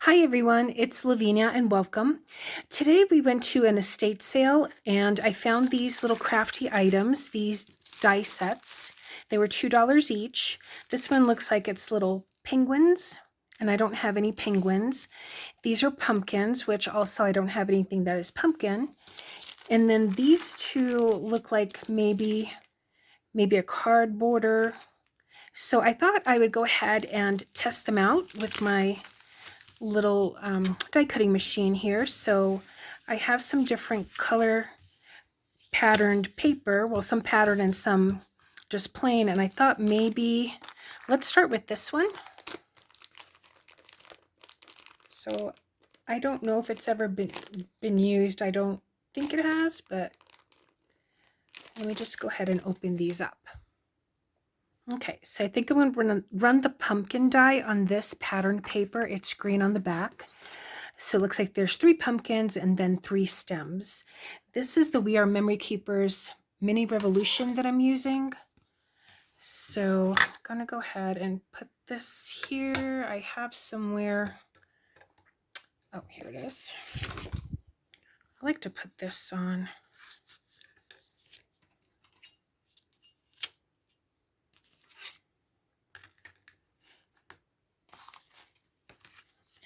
Hi everyone, it's Lavinia and welcome. Today we went to an estate sale and I found these little crafty items, these die sets. They were $2 each. This one looks like it's little penguins and I don't have any penguins. These are pumpkins, which also I don't have anything that is pumpkin. And then these two look like maybe a card border. So I thought I would go ahead and test them out with my little die cutting machine here. So I have some different color patterned paper, well, some pattern and some just plain, and I thought maybe let's start with this one. So I don't know if it's ever been used. I don't think it has, but let me just go ahead and open these up. Okay, so I think I'm going to run the pumpkin die on this patterned paper. It's green on the back. So it looks like there's 3 pumpkins and then 3 stems. This is the We Are Memory Keepers Mini Revolution that I'm using. So I'm going to go ahead and put this here. I have somewhere, oh, here it is. I like to put this on.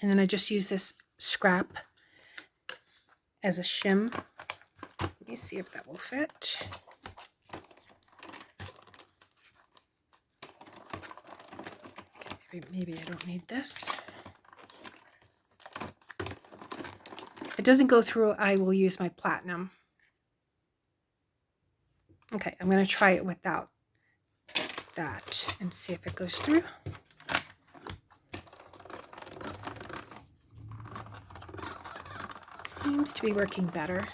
And then I just use this scrap as a shim. Let me see if that will fit. Okay, maybe I don't need this. If it doesn't go through, I will use my platinum. Okay, I'm going to try it without that and see if it goes through. Seems to be working better.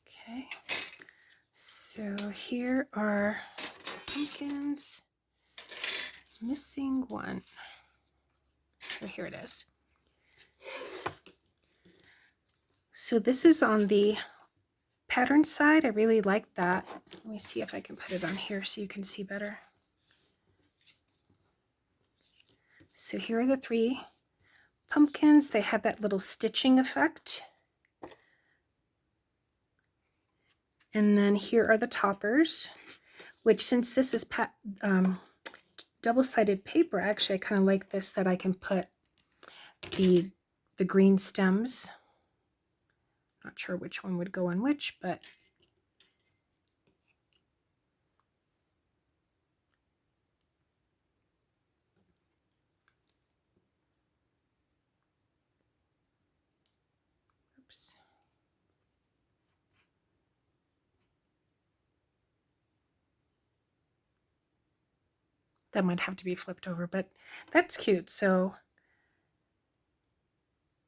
Okay, so here are pumpkins. Missing one. Oh, here it is. So this is on the pattern side. I really like that. Let me see if I can put it on here so you can see better. So here are the 3 pumpkins. They have that little stitching effect. And then here are the toppers, which since this is double-sided paper, actually I kind of like this, that I can put the green stems. Not sure which one would go on which, but oops. That might have to be flipped over, but that's cute. So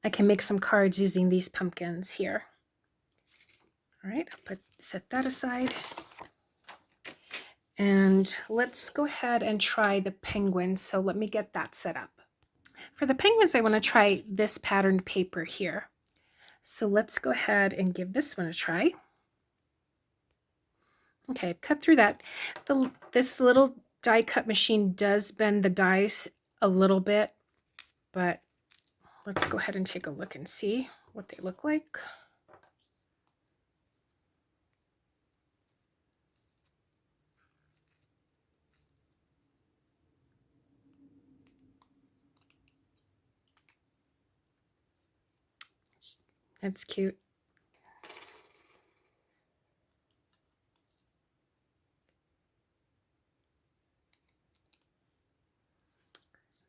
I can make some cards using these pumpkins here. All right, I'll set that aside. And let's go ahead and try the penguins. So let me get that set up. For the penguins, I want to try this patterned paper here. So let's go ahead and give this one a try. Okay, I've cut through that. This little die cut machine does bend the dies a little bit, but let's go ahead and take a look and see what they look like. That's cute.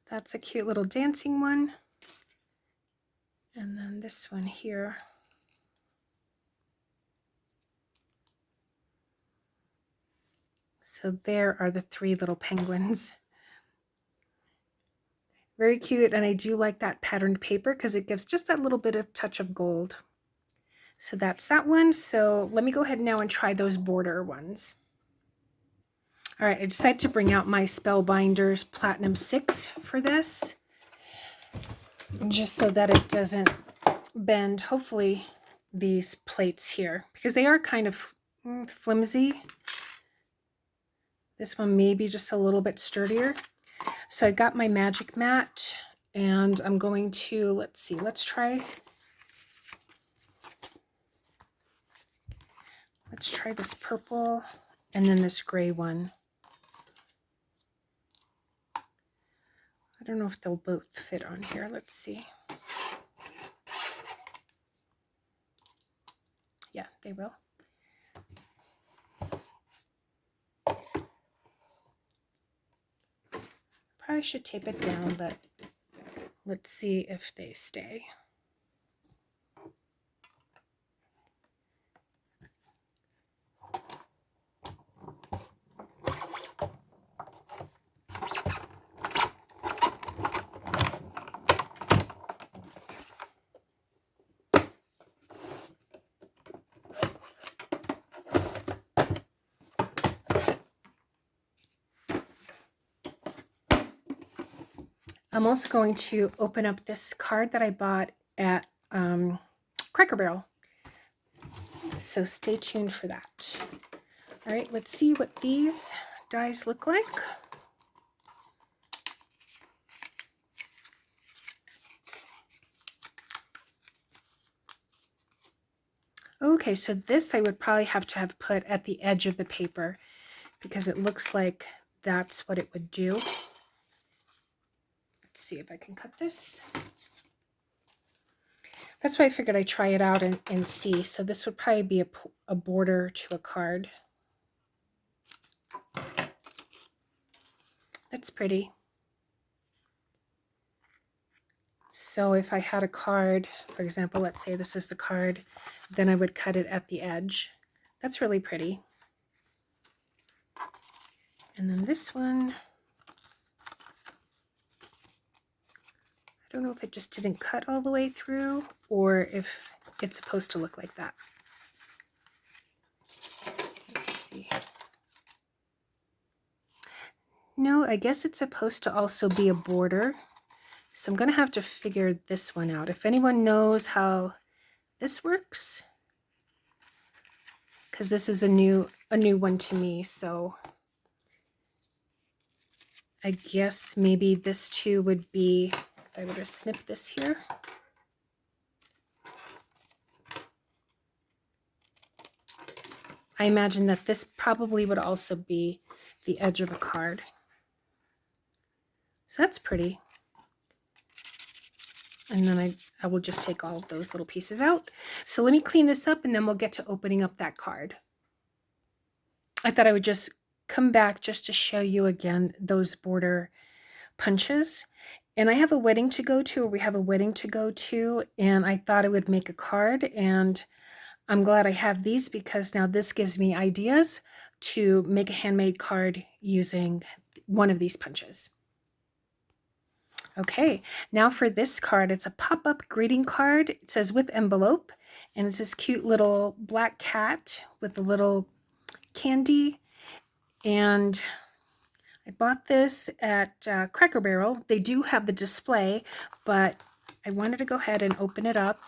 That's a cute little dancing one. And then this one here. So there are the 3 little penguins. Very cute, and I do like that patterned paper because it gives just that little bit of touch of gold. So that's that one. So let me go ahead now and try those border ones. All right, I decided to bring out my Spellbinders Platinum 6 for this, just so that it doesn't bend. Hopefully these plates here because they are kind of flimsy. This one may be just a little bit sturdier. So I got my magic mat and I'm going to, let's try this purple and then this gray one. I don't know if they'll both fit on here. Let's see. Yeah, they will. Probably should tape it down, but let's see if they stay. I'm also going to open up this card that I bought at Cracker Barrel. So stay tuned for that. All right, let's see what these dies look like. Okay, so this I would probably have to have put at the edge of the paper because it looks like that's what it would do. Let's see if I can cut this. That's why I figured I'd try it out and see. So this would probably be a border to a card. That's pretty. So if I had a card, for example, let's say this is the card, then I would cut it at the edge. That's really pretty. And then this one, I don't know if it just didn't cut all the way through or if it's supposed to look like that. Let's see. No, I guess it's supposed to also be a border. So I'm going to have to figure this one out. If anyone knows how this works, because this is a new one to me, so I guess maybe this too would be, if I were to snip this here. I imagine that this probably would also be the edge of a card. So that's pretty. And then I will just take all of those little pieces out. So let me clean this up and then we'll get to opening up that card. I thought I would just come back just to show you again those border punches. And I have a wedding to go to, or we have a wedding to go to, and I thought I would make a card, and I'm glad I have these because now this gives me ideas to make a handmade card using one of these punches. Okay, now for this card, it's a pop-up greeting card. It says with envelope, and it's this cute little black cat with a little candy. And I bought this at Cracker Barrel. They do have the display, but I wanted to go ahead and open it up.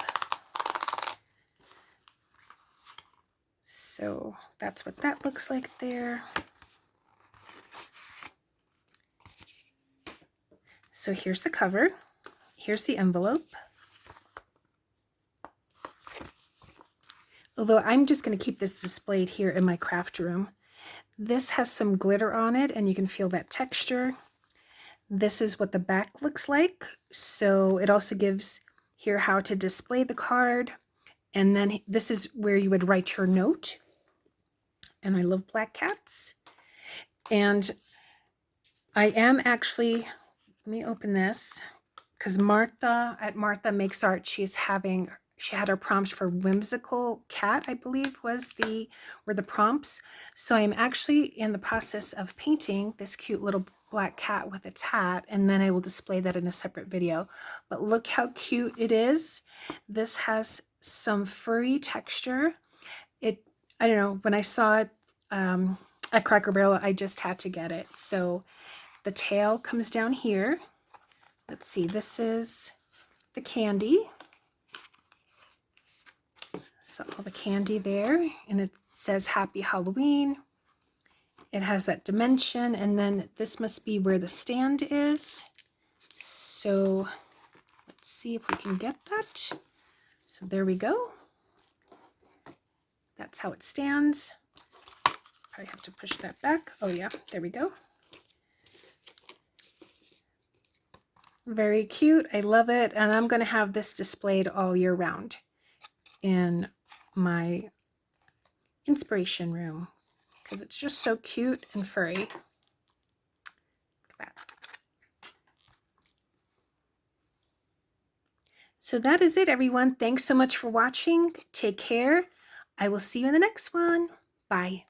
So that's what that looks like there. So here's the cover. Here's the envelope. Although I'm just going to keep this displayed here in my craft room. This has some glitter on it and you can feel that texture. This is what the back looks like. So it also gives here how to display the card. And then this is where you would write your note. And I love black cats. And I am actually, let me open this, because Martha at Martha Makes Art, she had her prompts for whimsical cat, I believe were the prompts. So I'm actually in the process of painting this cute little black cat with its hat, and then I will display that in a separate video. But look how cute it is. This has some furry texture. I don't know, when I saw it at Cracker Barrel, I just had to get it. So the tail comes down here. Let's see, this is the candy. So all the candy there, and it says Happy Halloween. It has that dimension, and then this must be where the stand is. So let's see if we can get that. So there we go. That's how it stands. Probably have to push that back. Oh yeah, there we go. Very cute. I love it. And I'm going to have this displayed all year round in my inspiration room because it's just so cute and furry. Look at that. So that is it, everyone. Thanks so much for watching. Take care. I will see you in the next one. Bye.